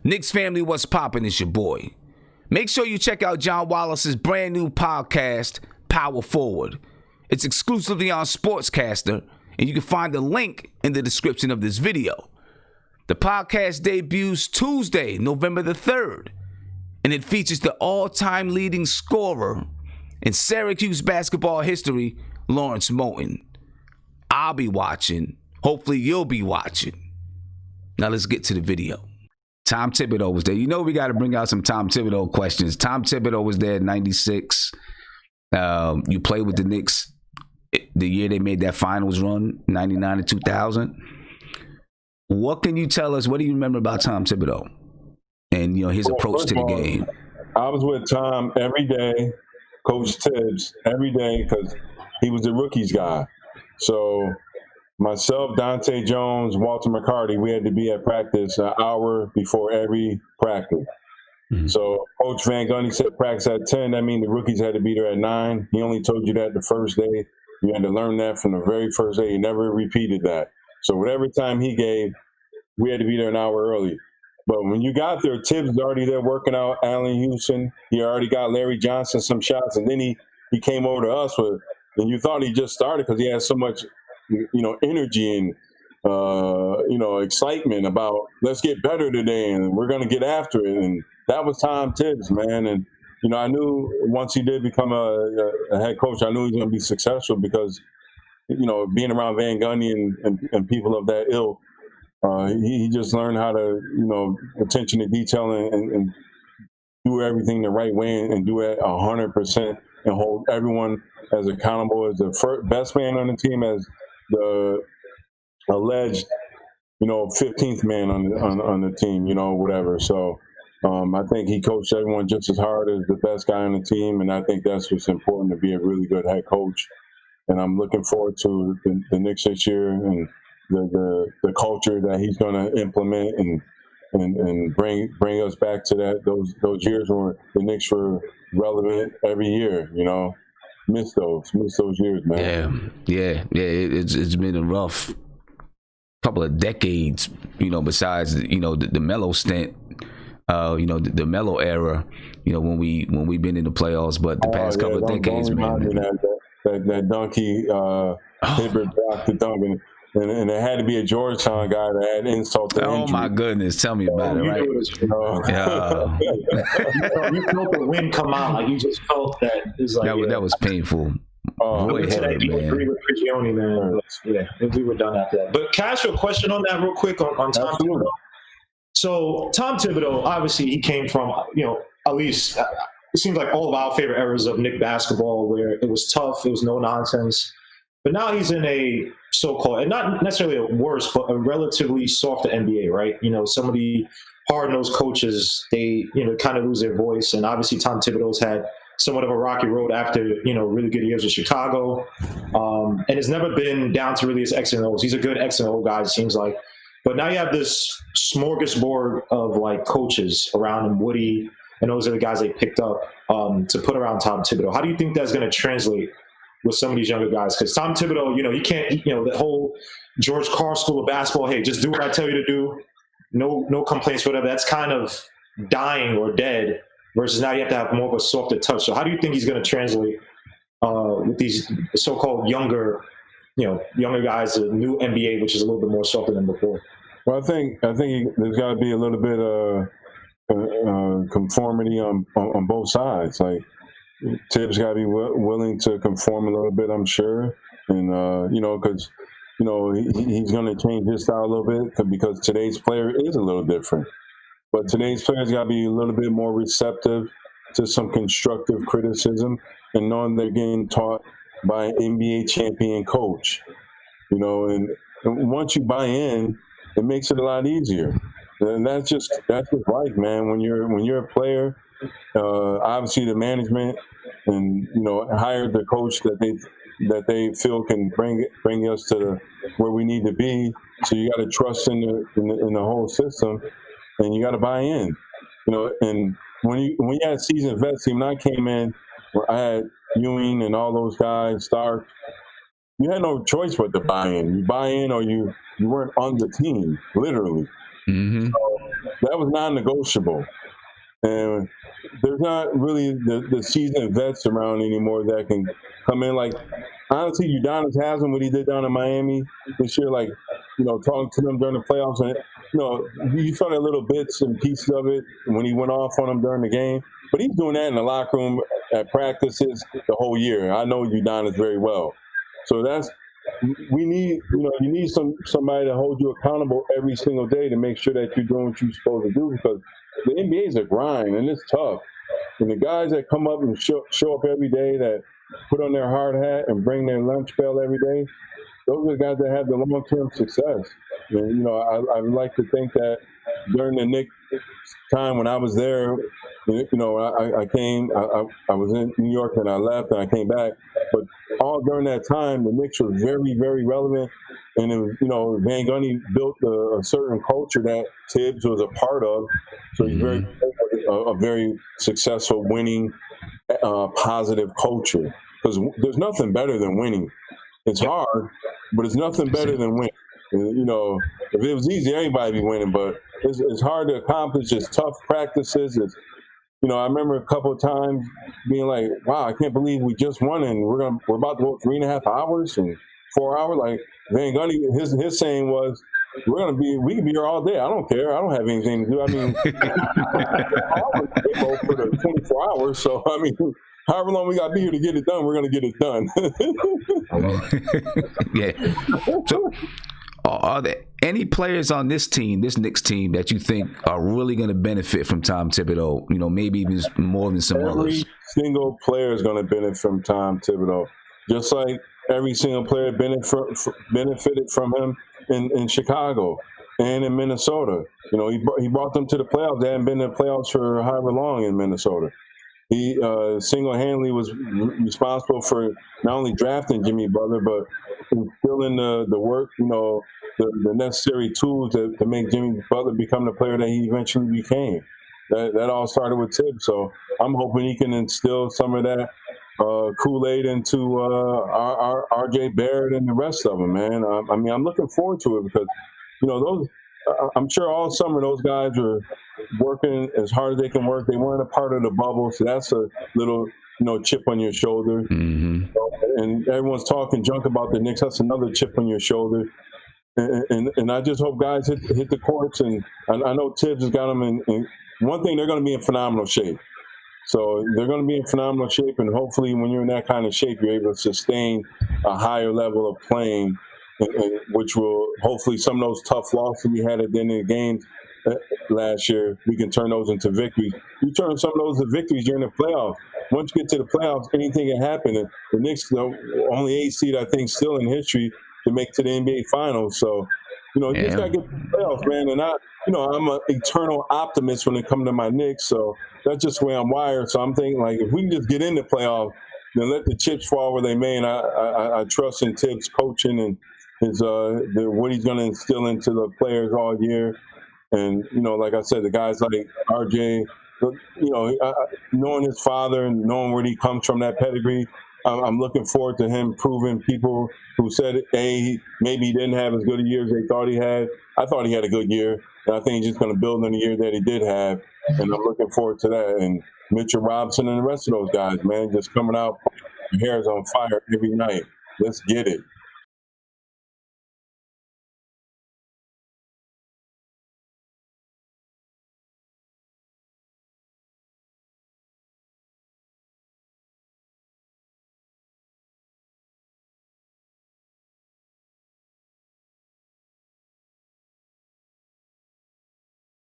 Knicks family, what's poppin'? It's your boy. Make sure you check out John Wallace's brand new podcast, Power Forward. It's exclusively on Sportscaster, and you can find the link in the description of this video. The podcast debuts Tuesday, November the 3rd, and it features the all-time leading scorer in Syracuse basketball history, Lawrence Moten. I'll be watching. Hopefully you'll be watching. Now let's get to the video. Tom Thibodeau was there. You know we got to bring out some Tom Thibodeau questions. Tom Thibodeau was there in 96. You played with the Knicks the year they made that finals run, 99 and 2000. What can you tell us? What do you remember about Tom Thibodeau and his approach to the game? I was with Tom every day, Coach Tibbs, every day, because he was the rookies guy. So myself, Dante Jones, Walter McCarty, we had to be at practice an hour before every practice. Mm-hmm. So Coach Van Gundy said practice at 10. That means the rookies had to be there at 9. He only told you that the first day. You had to learn that from the very first day. He never repeated that. So whatever time he gave, we had to be there an hour early. But when you got there, Tibbs was already there working out Allen Houston. He already got Larry Johnson some shots. And then he came over to us and you thought he just started because he had so much, energy and, excitement about let's get better today and we're going to get after it. And that was Tom Tibbs, man. And, I knew once he did become a head coach, I knew he was going to be successful because, being around Van Gundy and people of that ilk, he just learned how to, attention to detail and do everything the right way and do it 100% and hold everyone as accountable as the best man on the team, as the alleged, 15th man on the team, whatever. So I think he coached everyone just as hard as the best guy on the team, and I think that's what's important to be a really good head coach. And I'm looking forward to the Knicks this year and the culture that he's going to implement and bring us back to those years where the Knicks were relevant every year. Miss those years, man. Yeah. It's been a rough couple of decades. Besides the Melo stint. The Melo era, when we've been in the playoffs, but the past couple of decades, man. That donkey Hibbert blocked the dunk, and it had to be a Georgetown guy that had insult to injury. Oh my goodness, tell me about it, right? You felt the wind come out, like you just felt that. It was like, that was painful. Roy Hibbert, man. Agree with Prigioni, man. Yeah, we were done after that. But can I ask you a question on that real quick on Tom Thibodeau? So Tom Thibodeau, obviously, he came from, at least it seems like all of our favorite eras of Knick basketball where it was tough, it was no nonsense. But now he's in a so-called, and not necessarily a worse, but a relatively softer NBA, right? Some of the hard-nosed coaches, they, kind of lose their voice. And obviously Tom Thibodeau's had somewhat of a rocky road after, really good years with Chicago. And it's never been down to really his X and O's. He's a good X and O guy, it seems like. But now you have this smorgasbord of like coaches around him, Woody, and those are the guys they picked up to put around Tom Thibodeau. How do you think that's going to translate with some of these younger guys? Because Tom Thibodeau, he can't, the whole George Carl school of basketball, hey, just do what I tell you to do. No complaints, whatever. That's kind of dying or dead versus now you have to have more of a softer touch. So how do you think he's going to translate with these so-called younger guys, the new NBA, which is a little bit more softer than before? Well, I think there's got to be a little bit of conformity on both sides. Like Tibbs got to be willing to conform a little bit, I'm sure, and because he's going to change his style a little bit because today's player is a little different. But today's players got to be a little bit more receptive to some constructive criticism and knowing they're getting taught by an NBA champion coach, and once you buy in, it makes it a lot easier. And that's just life, man. When you're a player, obviously the management and hired the coach that they feel can bring us to where we need to be. So you got to trust in the whole system, and you got to buy in. And when you had a seasoned vet team, when I came in, where I had Ewing and all those guys, Stark, you had no choice but to buy in. You buy in or you weren't on the team, literally. Mm-hmm. So that was non-negotiable. And there's not really the seasoned vets around anymore that can come in. Like, honestly, Udonis Haslam, what he did down in Miami this year, like, talking to them during the playoffs, and, you saw that little bits and pieces of it when he went off on them during the game. But he's doing that in the locker room at practices the whole year. I know Udonis very well. So we need, you need somebody to hold you accountable every single day to make sure that you're doing what you're supposed to do, because the NBA is a grind and it's tough. And the guys that come up and show up every day, that put on their hard hat and bring their lunch bell every day, those are the guys that have the long-term success. And, I like to think that during the Knicks time when I was there, I came, I was in New York and I left and I came back. But all during that time, the Knicks were very, very relevant. And, it was, Van Gundy built a certain culture that Tibbs was a part of. So he's a very successful, winning, positive culture. Because there's nothing better than winning. It's hard, but it's nothing better than winning. If it was easy, everybody would be winning, but it's hard to accomplish. It's tough practices. I remember a couple of times being like, wow, I can't believe we just won and we're about to go 3.5 hours and 4 hours. Like Van Gundy, his saying was, we can be here all day. I don't care. I don't have anything to do. I mean, for the 24 hours. So, I mean, however long we got to be here to get it done, we're going to get it done. Yeah. So, are there any players on this Knicks team, that you think are really going to benefit from Tom Thibodeau? Maybe even more than some others. Every single player is going to benefit from Tom Thibodeau, just like every single player benefited from him in Chicago and in Minnesota. He brought them to the playoffs. They hadn't been in the playoffs for however long in Minnesota. He single-handedly was responsible for not only drafting Jimmy Butler, but instilling the work, the necessary tools to make Jimmy Butler become the player that he eventually became. That all started with Tibbs. So I'm hoping he can instill some of that Kool-Aid into our RJ Barrett and the rest of them, man. I'm looking forward to it because, those. I'm sure all summer those guys are working as hard as they can work. They weren't a part of the bubble, so that's a little, chip on your shoulder. Mm-hmm. And everyone's talking junk about the Knicks. That's another chip on your shoulder. And I just hope guys hit the courts. And I know Tibbs has got them in one thing, they're going to be in phenomenal shape. So they're going to be in phenomenal shape, and hopefully when you're in that kind of shape, you're able to sustain a higher level of playing, which will hopefully some of those tough losses we had at the end of the game last year, we can turn those into victories. You turn some of those into victories during the playoffs. Once you get to the playoffs, anything can happen. And the Knicks, the only 8 seed, I think, still in history to make to the NBA Finals. So, you just got to get to the playoffs, man. And I'm an eternal optimist when it comes to my Knicks. So that's just the way I'm wired. So I'm thinking, like, if we can just get in the playoffs, then let the chips fall where they may. And I trust in Tibbs' coaching and his what he's going to instill into the players all year. And, like I said, the guys like RJ, knowing his father and knowing where he comes from, that pedigree, I'm looking forward to him proving people who said, maybe he didn't have as good a year as they thought he had. I thought he had a good year, and I think he's just going to build on the year that he did have, and I'm looking forward to that. And Mitchell Robinson and the rest of those guys, man, just coming out, their hair's on fire every night. Let's get it.